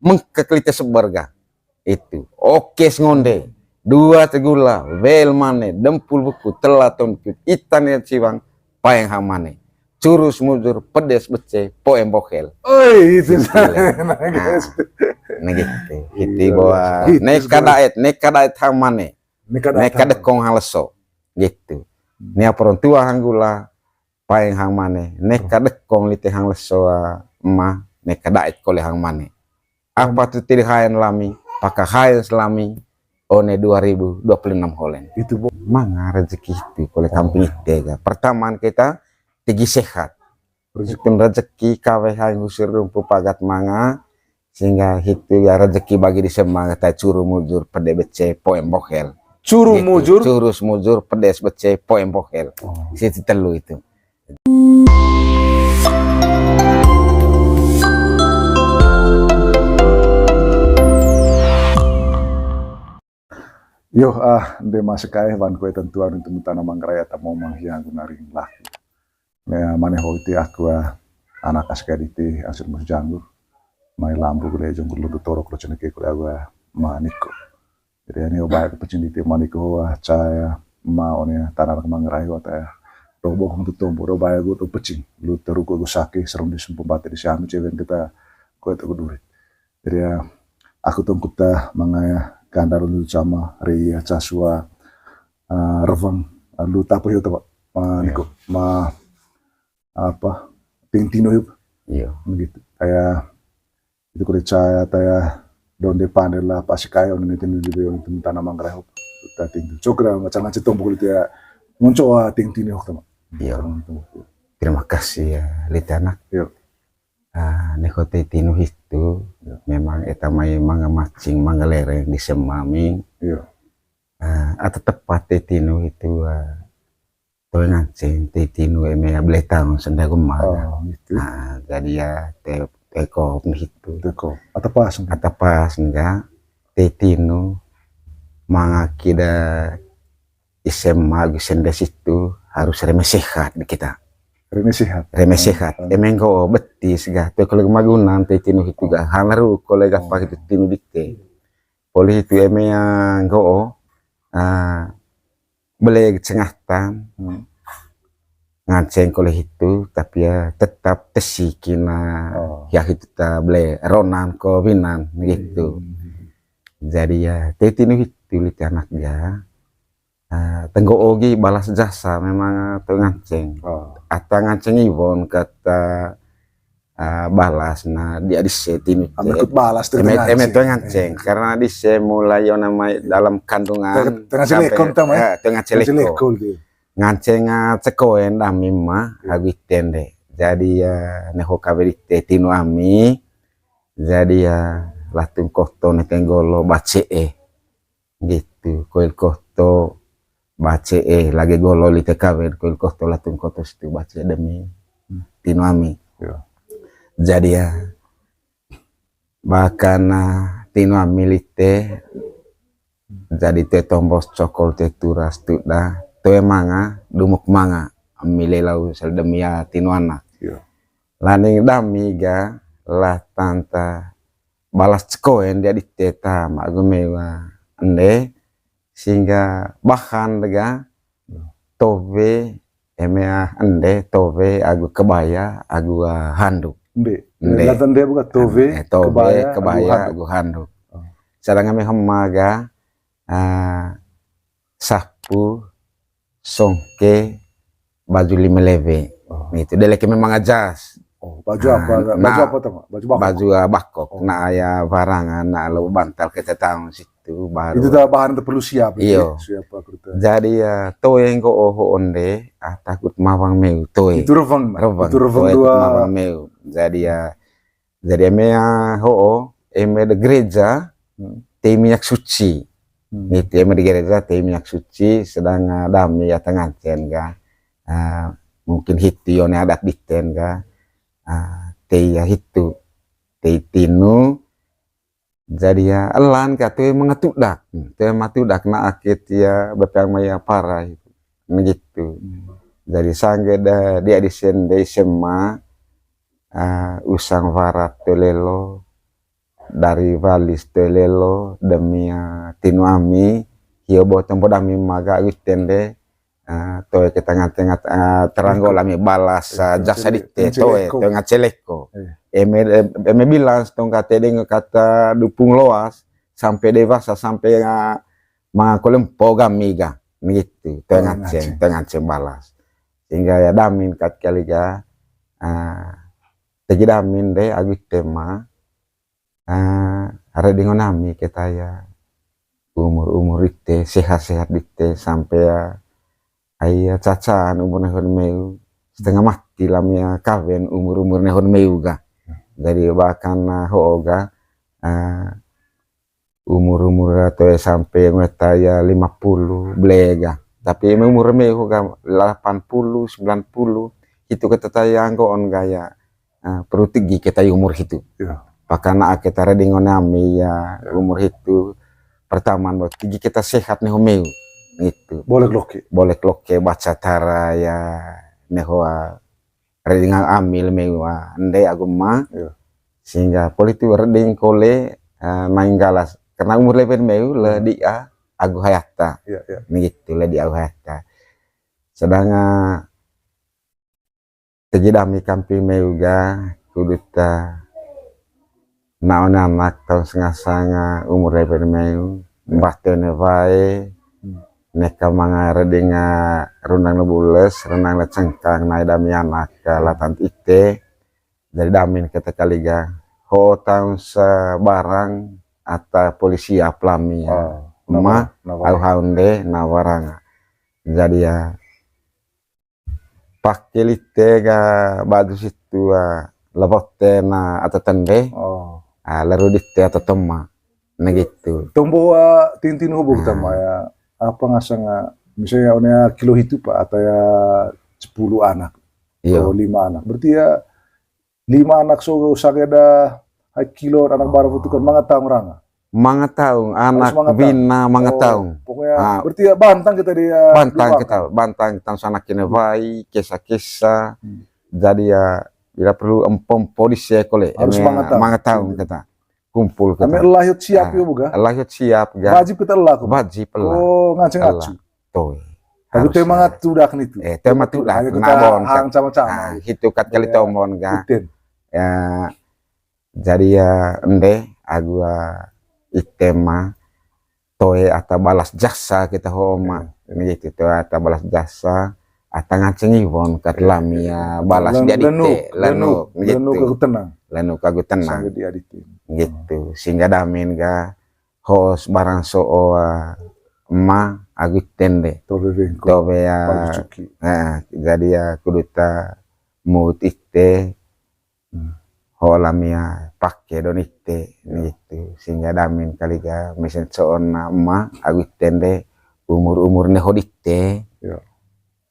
mengkeklite seberga itu oke ngonde dua tegula wel mane dempul buku telaton itan ya ciwang payeng hamane curus mujur pedes bece poem bokel. Oh itu nah gitu itu bahwa neka daet hamane neka dekong haleso gitu nia perontua hanggula payeng hang mane neka dekong lite hang leso emak neka daet kole hang mane apa tu tiri hayan lami pakai hayan selami one 2026 holen itu manga rezeki itu kole kampung itu pertama kita tinggi sehat rezeki kawe hayan usir rumpu pagat manga sehingga itu ya rezeki bagi di semangat curu mujur pede bece poem bokel curu gitu. mujur curus mujur pedes bece poem bokel situ telu itu. Yo de masakay van ko tentuan untuk tanah mangkraya ta mau manghiang gunaring lah. Ya mane hoiti aku anak askariti asir mus janggur. Mai lampu gule jong gulu toro kro ceneke kule agua maniko. Jadi ani oba ke pecinditi maniko caya ma onya tanah mangkraya ta robo kong tutombo roba go to pecing lu teruko go sake serem di sumpah bate di siami cewen kita ko itu durit. Jadi aku tungkuta mangaya kandar lu sama ria casua revang lu tapo yo tapa niko ma apa tintino yuk iya begitu kayak itu kulit caya taya donde panela pasikayo ni tinu di yo tinu tanah mangkraya ta tintu cokra macam macam tombo kulit ya muncul tintino yo tama iya terima kasih ya litanak yo nekote tinu itu memang eta mai manga macing manga lereng di semaming iya atau tepat tinu itu to ngancing tinu eme bletang senda gumma gitu jadi ya teko itu teko atau pas enggak tinu manga kida isema senda situ harus remeh sehat di kita remeh sehat emengko betis ga to kalau magunan tinu itu ga hanaru kolega pak itu tinu dikte poli itu eme yang go beli cengahtan nganceng koleh itu tapi ya tetap tesikina ya itu ta beli ronan ko winan gitu jadi ya tinu itu lit anak ya tenggo ogi balas jasa memang tuh nganceng atau nganceng ibon kata balas nah dia disetin ikut balas tuh nganceng karena dise mulai yang namanya dalam kandungan tengah celeko nganceng cekoen dami mah habis tende jadi ya neho kabeh tinu ami jadi ya latung kohto netenggolo bace gitu koil kohto bace lagi golo li TKW koil kohto latung kohto situ bace demi tinu ami jadi ya bahkan tinu ami lite jadi te tombos cokol te turas tu dah tu emanga dumuk manga amile lau sel demi ya tinu anak laning dami ga lah tanta balas cekoen dia diteta mak gumewa ende sehingga bahan lega tove emea ende tove agu kebaya agu handuk latan dia bukan tove kebaya agu handuk sedang ame hemaga sapu songke baju 5 leve itu deleke memang ajas baju apa baju bakok na aya varangan na lo bantal kita tahu situ baru itu dah bahan perlu siap iyo jadi ya toeng ko oho onde takut mawang meu toe itu revang dua mawang meu jadi emea ho eme de gereja te minyak suci itu eme de gereja te minyak suci sedang dami ya tengancen ga mungkin hiti one adat diten ga te ya itu te tinu jadi ya elan kata mengetudak te matudak na akit ya bepang maya parah itu begitu jadi sangge dia disende sema usang varat tolelo dari valis telelo demi tinu ami hio bo tempo dami maga witende to ke tengah-tengah teranggo lami balas jasa ditte to ngaceleko eme bilang tong kate deng kata dupung loas sampai dewasa sampai makolempo gamiga gitu tengah balas sehingga ya damin kat kaliga tegi damin deh agus tema ada dengan nami kita ya umur ite sehat ite sampai ya ayah cacaan umur nehon meu setengah mati lamnya kawin umur nehon meu ga jadi bahkan hoga umur atau sampai ngeta ya 50 belega tapi umur meu ga 80 90 itu kita tayang on gaya perlu tinggi kita umur itu bahkan kita dengan nami ya umur itu pertama buat tinggi kita sehat nih meu gitu boleh loke baca tara ya nehoa reding amil mewa ndai aguma sehingga politik reding kole main galas karena umur lebih meu le dia agu hayata gitu le dia agu hayata sedangkan terjadi kampi meu ga kuduta naon anak tahun setengah umur lebih meu batene wae neka manga redinga runang nebules renang lecengkang naik dami anak latan ite dari damin kata kaliga ho tahun sebarang atau polisi aplami ya au haunde nawaranga jadi ya pakai lite ga baju situ lebote na atau tende lalu dite atau tema nah gitu tombo tintin hubung tama ya apa ngasang misalnya onya kilo itu pak atau ya 10 anak atau 5 anak berarti ya 5 anak so sageda kilo anak baru itu kan mga tahun anak bina mga tahun pokoknya berarti ya bantang kita dia bantang kita sana kene vai kisah jadi ya bila perlu empom polisi kole harus mga tahun kita kumpul kita. Lahir siap ya buka. Lahir siap ga. Wajib kita laku. Wajib lah. Oh ngaceng acu. Toh. Tapi tema tudak itu. Tema tudak. Nabon kan. Sama-sama. Itu kat kali tomon ga. Ya. Jadi ya ende agua itema toe atau balas jasa kita homa. Ini gitu toe atau balas jasa. Atau ngaceng iwon kat lamia balas jadi te. Lenu kagu tenang. Lenu kagu tenang. Gitu sehingga damin ga host barang soo ma agit tende tobe ya jadi ya kuduta mut ite holamia pakai don ite gitu sehingga damin kali ga mesen soon ma agit tende umur nehodite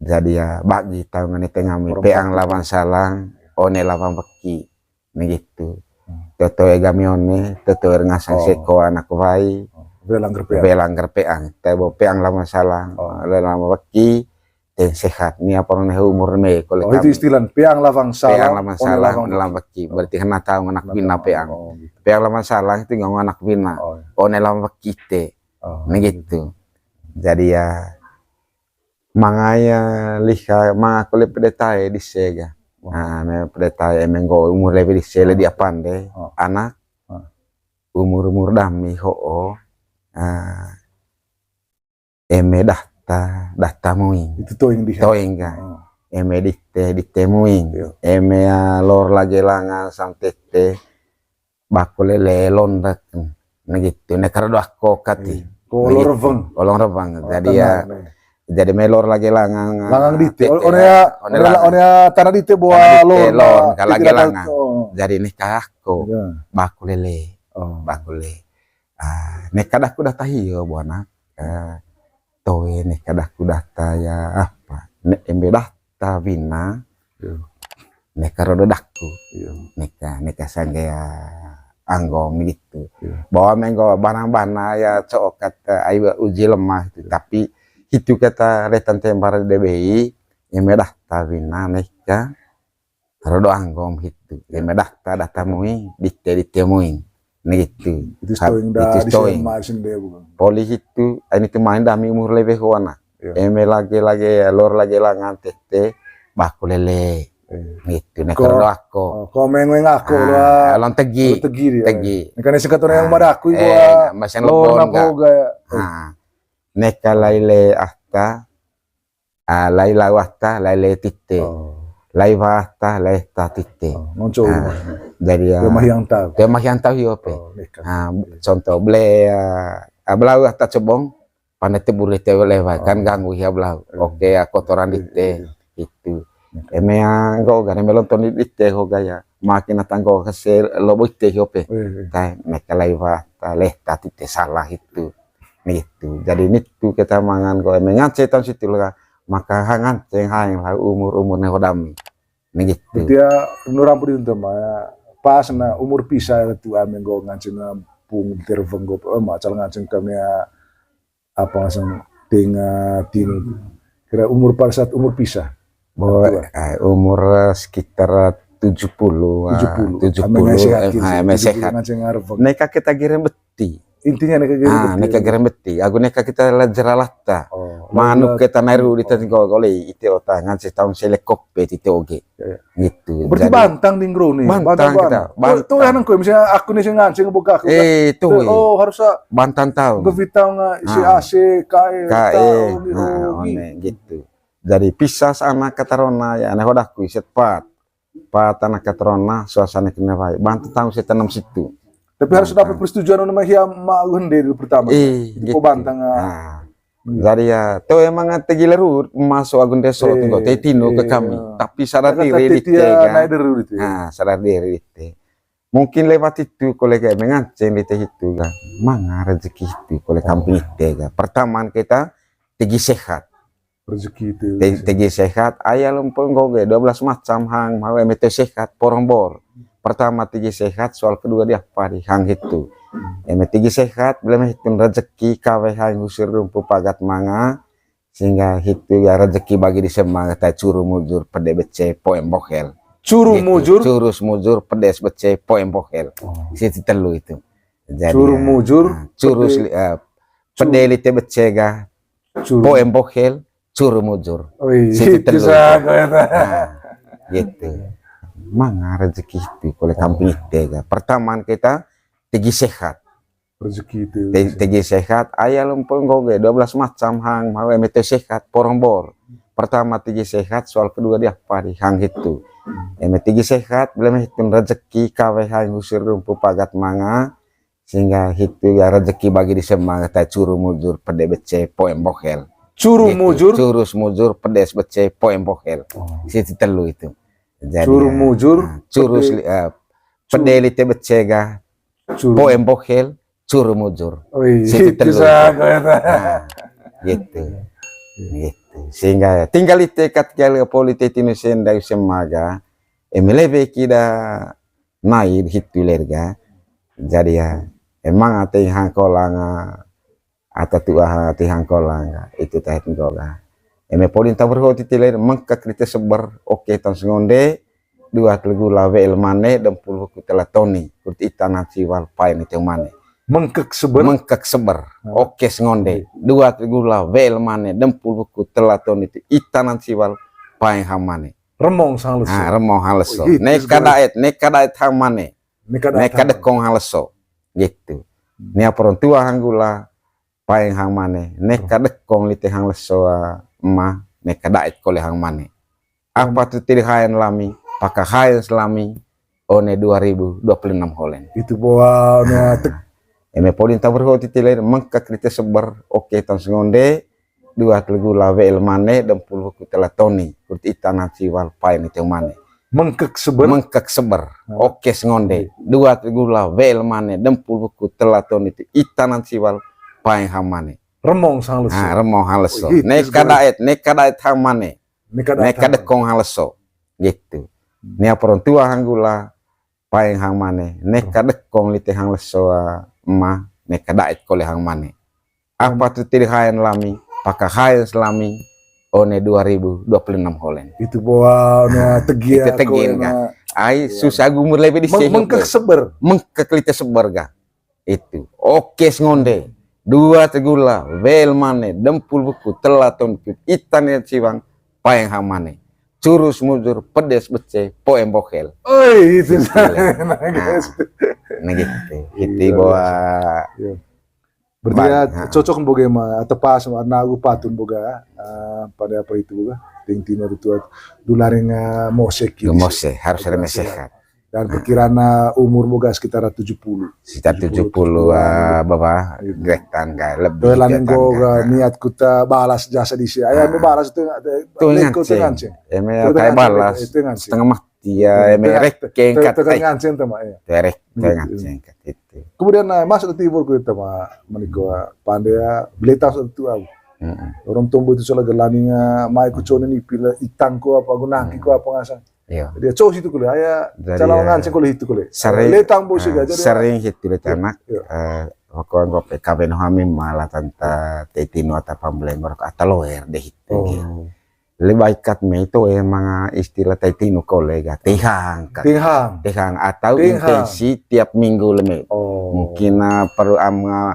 jadi ya bagi tahu ngene tengami peang lawan salang one lawan beki gitu toto egamione toto ngasang seko anak vai belang gerpeang tebo peang lama salang lama baki ten sehat ni apa nih umur me kalau itu istilah peang lama salang lama baki berarti kena tahu anak bina peang peang lama salang itu nggak anak bina one lama baki te gitu jadi ya mangaya liha mga kulit pedetai di sega me pedeta emenggo umur lebih di sele dia pandai anak umur dami ho eme data muing itu toing ga eme ditemuing eme lor lagi langa samtete bakule lelondak gitu nekar doa kokati kolor revang jadi ya jadi melor lagi langang dite onya tanah dite bawa lor lagi langang jadi nikah aku bakule nekadahku data hiyo buana toe nekadahku data ya apa embe data bina nekarodo dakku neka sanggaya anggong gitu bahwa menggo barang-barang ya cokat ayo uji lemah itu tapi itu kata retan tembara DBI yang medah tawina neka rodo anggom itu yang medah data mui ditemuin gitu. Itu stoing dah Itu di stoing. SMA sendiri bukan. Poli itu ini tuh main dami umur lebih kawana. Iya. Eme lagi lor lagi langan tete baku lele gitu. Nek Ko- kerdo aku. Kau mengeng aku lah. Lon tegi. Tegi dia. Tegi. Nekane sekatona yang madaku iku masih lor lebon na enggak. poga ya. Neka laile ahta. Laila wahta laile tite. Laiva ahta laita tite. Ngonco. Jadi Rumah yang tahu. tema yang tahu yo pe. Nekat. Contoh ble belau ahta cebong panete buri te lewat kan ganggu ya belau. Oke kotoran dite itu. Eme go gane melonton dite ho gaya. Makin atanggo kesel lobo ite yo pe. Tai neka laiva ahta leta tite salah itu. Gitu. Jadi itu kita mangan go eme ngace tahun situ lah. Maka hangan ceng hang lah umur ne hodami. Gitu. Dia nurang pudi untuk mah pas na umur pisah itu amen go ngancing pung terveng go macal ngancing kami apa ngasang tinu kira umur pada saat umur pisah umur sekitar 70 sehat neka kita giring beti intinya neka giring beti aku neka kita jeralata manuk kita naru di tenggo oleh itu otak ngasih tahun selekop itu oke gitu berarti bantang tingro nih bantang kita tuh yang aku misalnya aku nih ngancing buka aku itu harus bantang tahun bevitau si AC KE gitu jadi pisah sama katarona ya anak hodakku setpat anak katarona suasana kena baik bantu tahu saya tanam situ tapi harus dapat persetujuan sama Hyam Mahunde dulu pertama gitu. Bantang jadi ya tuh emang tegilerut masuk agun desa tunggu tetino ke kami tapi sadar diri sadar diri mungkin lewat itu kolega menganceng itu kan mana rezeki itu kolega kampung itu kan pertama kita tegi sehat rezeki itu tegi sehat ayah lempeng goge 12 macam hang mau emete sehat porombor pertama tegi sehat soal kedua dia pari hang itu tegi sehat belum hitung rezeki kawe hang usir rumpu pagat manga sehingga itu ya rezeki bagi di semangat curu mujur pede bece poem bokel curu gitu. Curus mujur pedes bece poem bokel situ telu itu jadi curu mujur curus pede lite bece ga poem bokel curu mujur situ telu gitu mana rezeki itu oleh kampung itu pertama kita tegi sehat rezeki itu tegi sehat ayah lempeng goge 12 macam hang mau emete sehat porombor pertama tegi sehat soal kedua dia pari hang itu tegi sehat belum hitung rezeki kawe hang usir rumpu pagat manga sehingga itu ya rezeki bagi di semangat curu mujur pede bece poem bokel curu gitu. mujur curus mujur pedes bece poem bokel situ telu itu jadi curu mujur curus pede lite bece ga poem bokel curu mujur situ telu gitu sehingga tinggal itu katkal politik Indonesia dari semaga emlebe kida naik hitu lerga jadi ya emang ate hangkolanga atau tuah ate hangkolanga itu teh ngoga eme polinta berhoti tiler mangka krite sebar oke tan ngonde dua telgu lawe elmane dan puluh kutelatoni kurti tanah siwal pain itu mane mengkek seber oke ngonde dua telgu lawe elmane dan puluh kutelatoni itu itanan siwal pain hamane remong sangleso remong haleso neka daet hamane neka dekong haleso gitu nia perontua hanggula paing hang mane neka dekong lite hang leso emak neka daet kole hang mane apa tu tiri hayan lami paka hayan selami one 2026 holen itu bawa eme polinta berhoti tiler mengka krite sebar oke tan ngonde dua telgu lawe elmane dan puluh kutelatoni kurti itana siwal pain itu mane mengkek seber oke ngonde dua telgu lawe elmane dan puluh kutelatoni itu itanan siwal paing hamane remong sangleso remong haleso neka daet hamane neka dekong haleso gitu nia perontua hanggula paing hamane neka dekong lite hang leso emak neka daet kole hang mane apa tu tiri hayan lami paka hayan selami one 2026 holen itu bawa tegi itu tegin kan Ai susah gumur lebih di Mengkek seber. Mengkeklite seber ga. Itu. Oke ngonde. Dua tegula, wel mane, dempul buku, telaton pip, itan ya ciwang, payang hamane. Curus mujur, pedes bece, poem bokel. Oh itu. Nah gitu. Itu bawa. Berarti ya cocok boga mah atau pas warna aku patun boga pada apa itu boga ting-ting itu dularing mosek gitu. Mosek harus ada mesehat. Dan perkiraan umur boga sekitar 70. Sekitar 70 bapak gretan ga lebih. Lain boga niat kita balas jasa di sini. Ayah balas itu ngancing. Eme kayak balas setengah mati ya eme rekkeng kat. Tekan ngancing tema ya. Terek ngancing kat itu. Kemudian masuk ke timur kita mah menikoa pandai beleta itu aku. Orang tumbuh itu soal gelaninya mai kucone ni pila itang ko apa gunaki ko apa ngasa. Iya. Dia cowok itu kuliah aya calon ngancing kuliah itu kuliah. Letang bos juga jadi. Sering itu anak. Pokoknya gue PKB no hamim malah tanta tetino atau pembelengor atau loer deh itu. Lebih kat me itu emang istilah tetino kolega tehang atau intensi tiap minggu leme. Mungkin perlu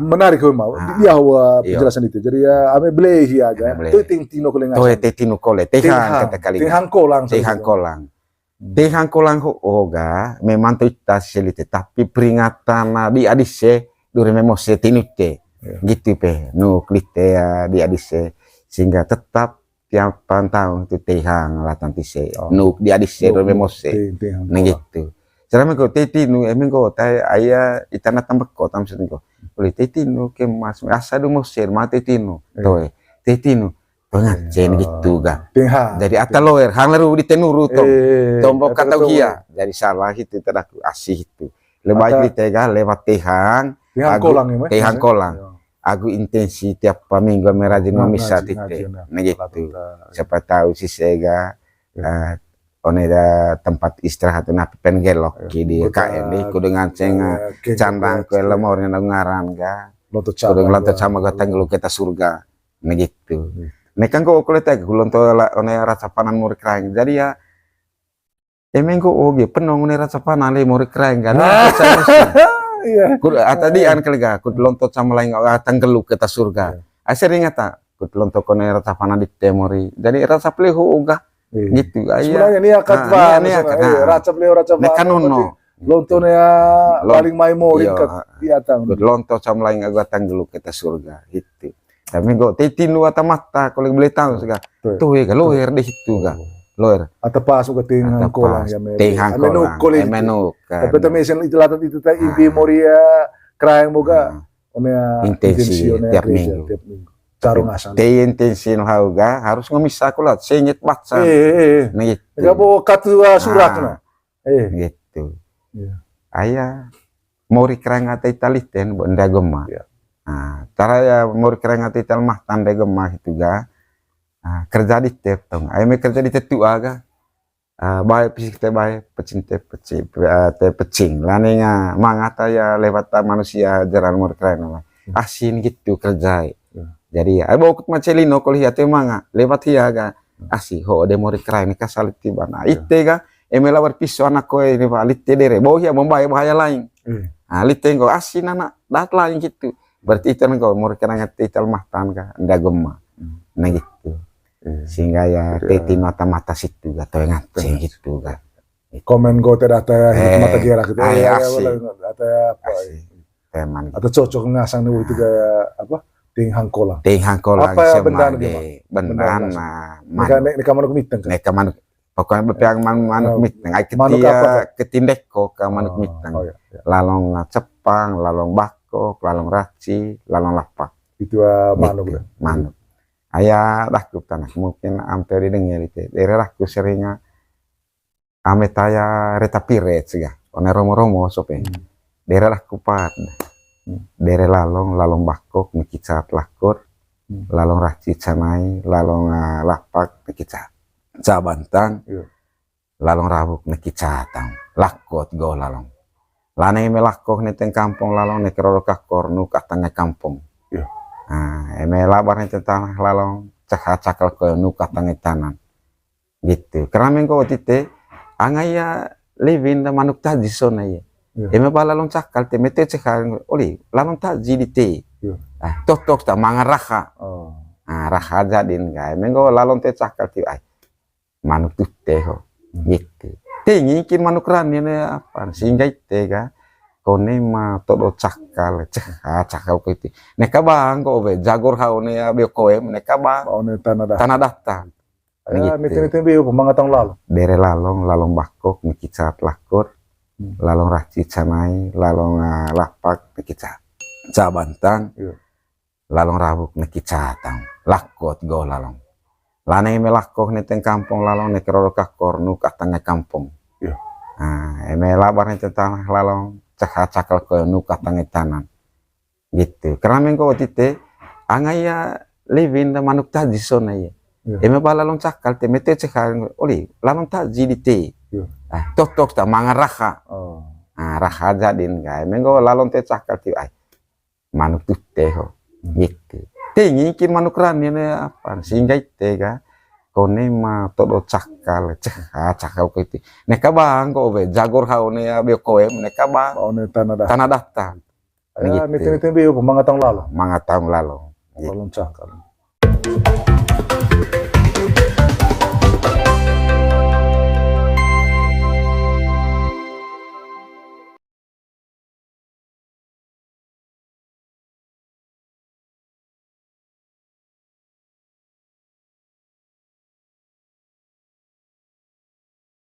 menarik memang dia penjelasan itu. Jadi ya ame beli aja. Itu tetino kolega. Itu tetino kolega tehang kata kali. Tehang kolang hoga memang tu tas selite tapi peringatan di adise dure memose tinute gitu pe nu klite di adise sehingga tetap tiap tahun itu tehang latan tise nu di adise dure memose nah gitu selama kau tetinu emen kau tay ayah itana tambak kau tam sedengko oleh tetinu ke mas asa du mose mate tetinu toh tetinu pengajen gitu ga. Jadi ata loer hang laru di tenuru tombok kata dia. Jadi salah itu teraku asih itu. Lebih ditega lewat tehang kolang. Aku intensi tiap minggu merajin memisa titik. Nah gitu. Siapa tahu si sega oneda tempat istirahat napi pengelok di KN di kudu nganceng candang kue lemor yang ngaran ga. Kudu ngelantot sama gatang lu kita surga. Nah gitu. Nekan ko kulit teh gulon to one rasa panan muri kraing. Jadi ya emeng ko oge penong one rasa panan le muri kraing kan. Iya. Kud atadi an kelega kud lontot sama lain tanggelu ke ta surga. Asering ngata kud lontot one rasa panan di temori. Jadi rasa pleho oga gitu. Sebenarnya ini akad pan. Rasa pleho rasa panan. Nekan ono lontone paling memori ke diatang. Kud lontot sama lain aga tanggelu ke ta surga gitu. Tapi kok tetinu atau mata kalau boleh tahu sega tuh ya loer di situ ga loer atau pas ke tehang kolang ya menu tapi temen itu latat itu teh impi moria kraeng boga intensi tiap minggu carung asal intensi no hauga harus ngemisah kulat senyet baca nah gitu enggak bawa katu surat na gitu ayah mori kraeng ata italiten benda gemah. Nah, cara ya mau kereng ati tel mah tanda gemah itu ga. Kerja di tep tong. Ayo kerja di tetu aga. Baik fisik teh baik, pecing teh pecing. Laninga mangata ya lewat manusia jaran mau kereng mah. Asin gitu kerja. Jadi ya bawa kut macelino kuliah teh manga lewat ya ga. Asih ho de mau kereng ka salit tibana. Ite ga emela berpisau anak koe ini Pak lite dere. Bawa ya bahaya lain. Lite go asin anak dat lain gitu. Berarti itu kau mau kena ngerti mah tangga ndak gemah, nah gitu, sehingga ya teti mata situ atau yang ngancing gitu kan. Komen kau tidak ada mata gerak gitu, ada apa? Teman. Atau cocok ngasang dulu itu kayak apa? Tinghang kolang. Apa ya benda nah, neka manuk miteng. Neka manuk, pokoknya bepiang manuk miteng. Ketia ketindek kok manuk miteng. Lalong cepang, lalong bak. Lalong raci, lalong lapak. Itu manuk dah. Manuk. Ayah dah tanah mungkin hampir didengar itu. Daerah aku seringnya ametaya reta piret sih ya. One romo sope. Daerah aku pat. Daerah lalong bakok mikicat lakur. Lalong raci canai, lalong lapak mikicat. Cabantang. Lalong rabuk mikicat tang. Lakot go lalong. Lana yang melakok nih teng kampung lalong nih keroro kakor nu katanya kampung. Labar nih tentang lalong cakal ke nu katanya tanah. Gitu. Karena mengko tite angaya living da manuk taji sona ye. Eme ba lalong cakal te mete cekal oli lalong taji di te. Tok ta mangaraha. Raha jadin ga. Menggo lalong te cakal ti ai. Manuk tutte ho. Gitu. Tinggi kin manuk rani ne apa sehingga ite ga. Kone ma todo cakal cakal ko iti. Neka bang ko be jagor haone abe koem neka bang. One tanah Data. Nitin biu pemangatang lalu. Dere lalong bakok nikicat lakor, lalong raci canai, lalong lapak nikicat. Cabantang, lalong rabuk nikicatang, lakot go lalong. Lanai me lakok niteng kampung lalong nekeroro kakor nu katangnya kampung. Eme labar niteng tanah lalong cakal ko nu katangnya tanah. Gitu. Karena mengko tite angaya living da manuk taji sona ye. Eme ba lalong cakal te mete cekal oli lalong taji di te. Tok ta mangaraha. Raha jadin ga. Menggo lalong te cakal ti ai. Manuk tutte ho. Gitu. Tinggi kin manuk rani ne apa sehingga ite ga. Kone ma todo cakal cakal ko iti. Neka bang ko be jagor haone abe koem neka bang. One tanah Data. nitin biu pemangatang lalu. Mangatang lalu. Lalong cakal.